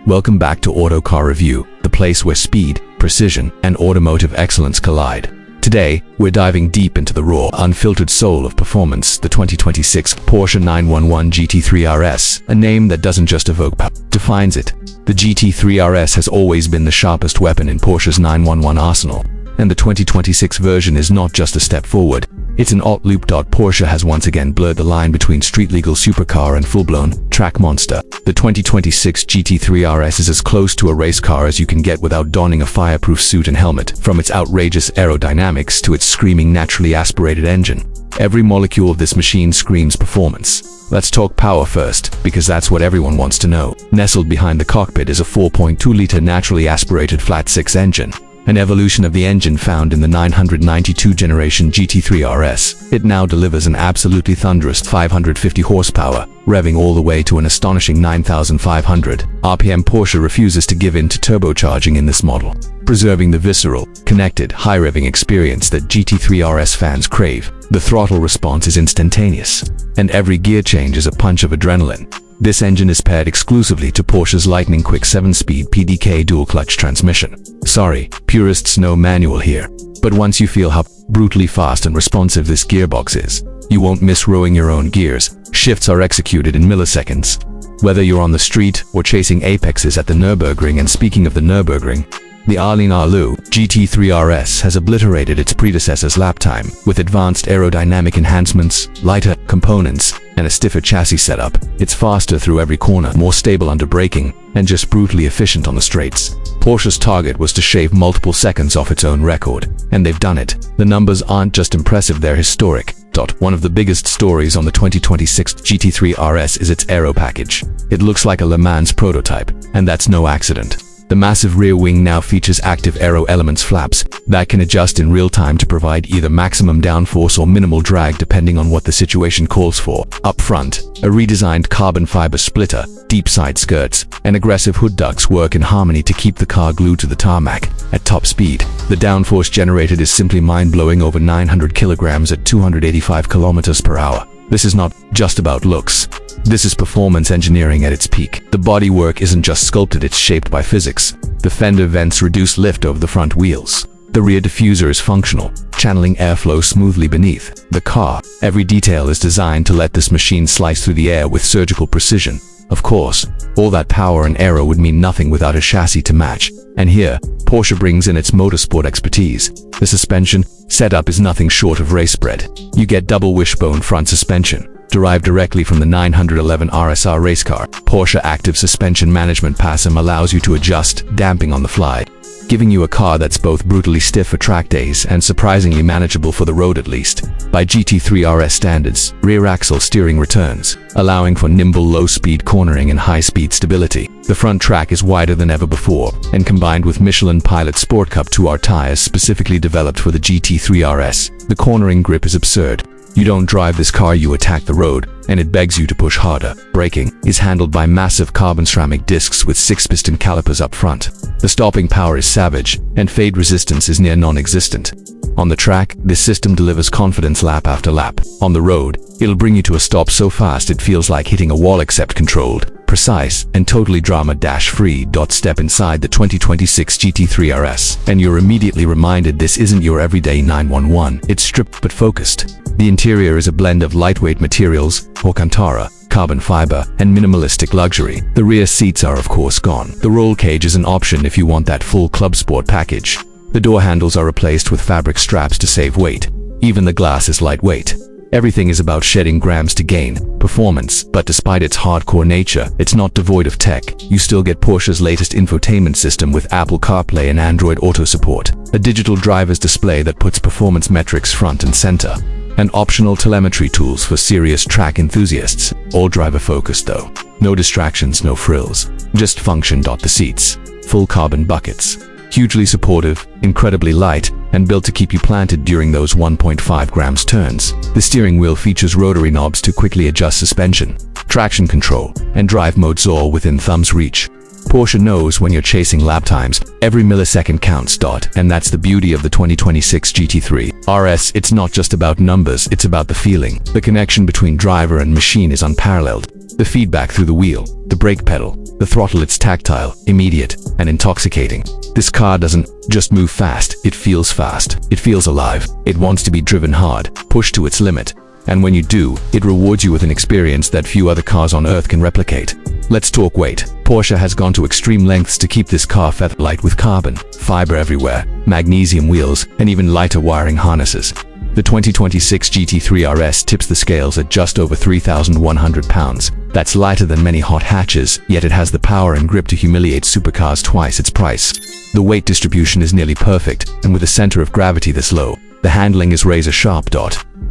Welcome back to Auto Car Review, the place where speed, precision, and automotive excellence collide. Today, we're diving deep into the raw, unfiltered soul of performance, the 2026 Porsche 911 GT3 RS, a name that doesn't just evoke power, defines it. The GT3 RS has always been the sharpest weapon in Porsche's 911 arsenal, and the 2026 version is not just a step forward, it's an alt loop. Porsche has once again blurred the line between street-legal supercar and full-blown track monster. The 2026 GT3 RS is as close to a race car as you can get without donning a fireproof suit and helmet. From its outrageous aerodynamics to its screaming naturally aspirated engine, every molecule of this machine screams performance. Let's talk power first, because that's what everyone wants to know. Nestled behind the cockpit is a 4.2-liter naturally aspirated flat-six engine, an evolution of the engine found in the 992 generation GT3 RS. It now delivers an absolutely thunderous 550 horsepower, revving all the way to an astonishing 9,500 RPM. Porsche refuses to give in to turbocharging in this model, preserving the visceral, connected, high-revving experience that GT3 RS fans crave. The throttle response is instantaneous, and every gear change is a punch of adrenaline. This engine is paired exclusively to Porsche's lightning-quick 7-speed PDK dual-clutch transmission. Sorry, purists, no manual here. But once you feel how brutally fast and responsive this gearbox is, you won't miss rowing your own gears. Shifts are executed in milliseconds, whether you're on the street or chasing apexes at the Nürburgring. And speaking of the Nürburgring, the Arlene Arlou GT3 RS has obliterated its predecessor's lap time. With advanced aerodynamic enhancements, lighter components, and a stiffer chassis setup, it's faster through every corner, more stable under braking, and just brutally efficient on the straights. Porsche's target was to shave multiple seconds off its own record, and they've done it. The numbers aren't just impressive, they're historic. One of the biggest stories on the 2026 GT3 RS is its aero package. It looks like a Le Mans prototype, and that's no accident. The massive rear wing now features active aero elements flaps that can adjust in real time to provide either maximum downforce or minimal drag depending on what the situation calls for. Up front, a redesigned carbon fiber splitter, deep side skirts, and aggressive hood ducts work in harmony to keep the car glued to the tarmac. At top speed, the downforce generated is simply mind-blowing, over 900 kilograms at 285 kilometers per hour. This is not just about looks. This is performance engineering at its peak. The bodywork isn't just sculpted, it's shaped by physics. The fender vents reduce lift over the front wheels. The rear diffuser is functional, channeling airflow smoothly beneath the car. Every detail is designed to let this machine slice through the air with surgical precision. Of course, all that power and aero would mean nothing without a chassis to match. And here, Porsche brings in its motorsport expertise. The suspension setup is nothing short of race bred. You get double wishbone front suspension, derived directly from the 911 RSR race car. Porsche Active Suspension Management PASM allows you to adjust damping on the fly, giving you a car that's both brutally stiff for track days and surprisingly manageable for the road, at least. By GT3 RS standards, rear axle steering returns, allowing for nimble low-speed cornering and high-speed stability. The front track is wider than ever before, and combined with Michelin Pilot Sport Cup 2R tires specifically developed for the GT3 RS, the cornering grip is absurd. You don't drive this car, you attack the road, and it begs you to push harder. Braking is handled by massive carbon ceramic discs with 6-piston calipers up front. The stopping power is savage, and fade resistance is near non-existent. On the track, this system delivers confidence lap after lap. On the road, it'll bring you to a stop so fast it feels like hitting a wall, except controlled, precise, and totally drama-free. Step inside the 2026 GT3 RS, and you're immediately reminded this isn't your everyday 911. It's stripped but focused. The interior is a blend of lightweight materials, Alcantara, carbon fiber, and minimalistic luxury. The rear seats are of course gone. The roll cage is an option if you want that full club sport package. The door handles are replaced with fabric straps to save weight. Even the glass is lightweight. Everything is about shedding grams to gain performance, but despite its hardcore nature, it's not devoid of tech. You still get Porsche's latest infotainment system with Apple CarPlay and Android Auto support, a digital driver's display that puts performance metrics front and center, and optional telemetry tools for serious track enthusiasts. All driver-focused though. No distractions, no frills. Just function. The seats, full carbon buckets. Hugely supportive, incredibly light, and built to keep you planted during those 1.5 grams turns. The steering wheel features rotary knobs to quickly adjust suspension, traction control, and drive modes all within thumb's reach. Porsche knows when you're chasing lap times, every millisecond counts. And that's the beauty of the 2026 GT3 RS. It's not just about numbers, it's about the feeling. The connection between driver and machine is unparalleled. The feedback through the wheel, the brake pedal, the throttle, it's tactile, immediate, and intoxicating. This car doesn't just move fast, it feels fast. It feels alive. It wants to be driven hard, pushed to its limit. And when you do, it rewards you with an experience that few other cars on Earth can replicate. Let's talk weight. Porsche has gone to extreme lengths to keep this car feather-light with carbon fiber everywhere, magnesium wheels, and even lighter wiring harnesses. The 2026 GT3 RS tips the scales at just over 3,100 pounds. That's lighter than many hot hatches, yet it has the power and grip to humiliate supercars twice its price. The weight distribution is nearly perfect, and with a center of gravity this low, the handling is razor sharp.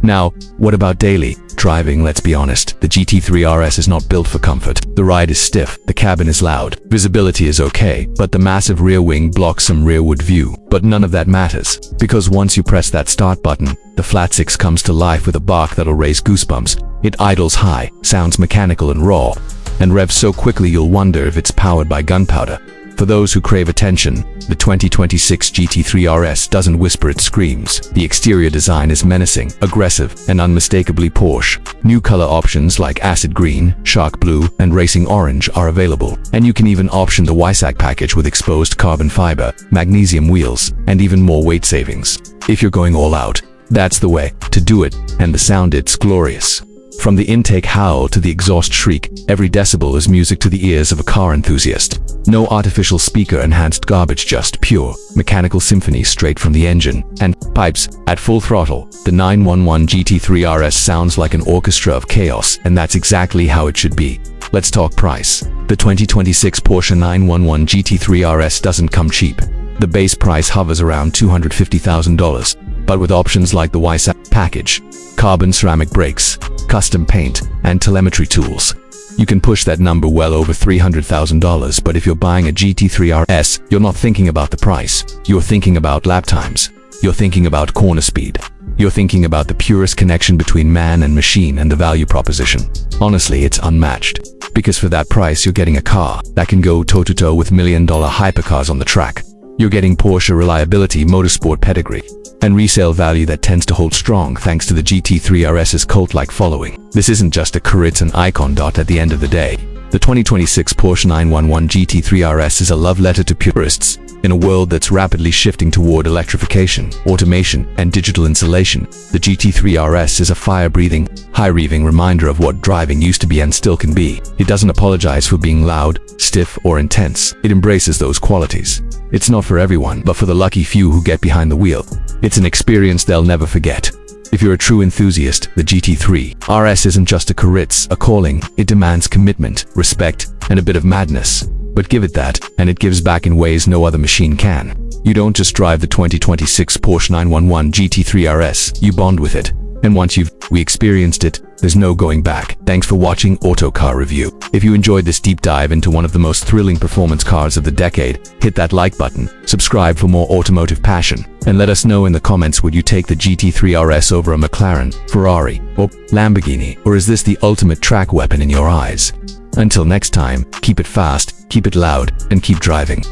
Now, what about daily driving? Let's be honest, the GT3 RS is not built for comfort. The ride is stiff, the cabin is loud, visibility is okay, but the massive rear wing blocks some rearward view. But none of that matters, because once you press that start button, the flat six comes to life with a bark that'll raise goosebumps. It idles high, sounds mechanical and raw, and revs so quickly you'll wonder if it's powered by gunpowder. For those who crave attention, the 2026 GT3 RS doesn't whisper, it screams. The exterior design is menacing, aggressive, and unmistakably Porsche. New color options like acid green, shark blue, and racing orange are available. And you can even option the WISAC package with exposed carbon fiber, magnesium wheels, and even more weight savings. If you're going all out, that's the way to do it, and the sound, it's glorious. From the intake howl to the exhaust shriek, every decibel is music to the ears of a car enthusiast. No artificial speaker-enhanced garbage, just pure, mechanical symphony straight from the engine and pipes. At full throttle, the 911 GT3 RS sounds like an orchestra of chaos, and that's exactly how it should be. Let's talk price. The 2026 Porsche 911 GT3 RS doesn't come cheap. The base price hovers around $250,000, but with options like the WISAC package, carbon ceramic brakes, custom paint, and telemetry tools, you can push that number well over $300,000. But if you're buying a GT3 RS, you're not thinking about the price. You're thinking about lap times. You're thinking about corner speed. You're thinking about the purest connection between man and machine and the value proposition. Honestly, it's unmatched. Because for that price, you're getting a car that can go toe-to-toe with million-dollar hypercars on the track. You're getting Porsche reliability, motorsport pedigree, and resale value that tends to hold strong thanks to the GT3 RS's cult-like following. This isn't just a career, it's an icon. At the end of the day, the 2026 Porsche 911 GT3 RS is a love letter to purists. In a world that's rapidly shifting toward electrification, automation, and digital insulation, the GT3 RS is a fire-breathing, high-revving reminder of what driving used to be and still can be. It doesn't apologize for being loud, stiff, or intense. It embraces those qualities. It's not for everyone, but for the lucky few who get behind the wheel, it's an experience they'll never forget. If you're a true enthusiast, the GT3 RS isn't just a career, it's a calling. It demands commitment, respect, and a bit of madness. But give it that, and it gives back in ways no other machine can. You don't just drive the 2026 Porsche 911 GT3 RS, you bond with it. And once we experienced it, there's no going back. Thanks for watching Autocar Review. If you enjoyed this deep dive into one of the most thrilling performance cars of the decade, hit that like button, subscribe for more automotive passion, and let us know in the comments, would you take the GT3 RS over a McLaren, Ferrari, or Lamborghini? Or is this the ultimate track weapon in your eyes? Until next time, keep it fast, keep it loud, and keep driving.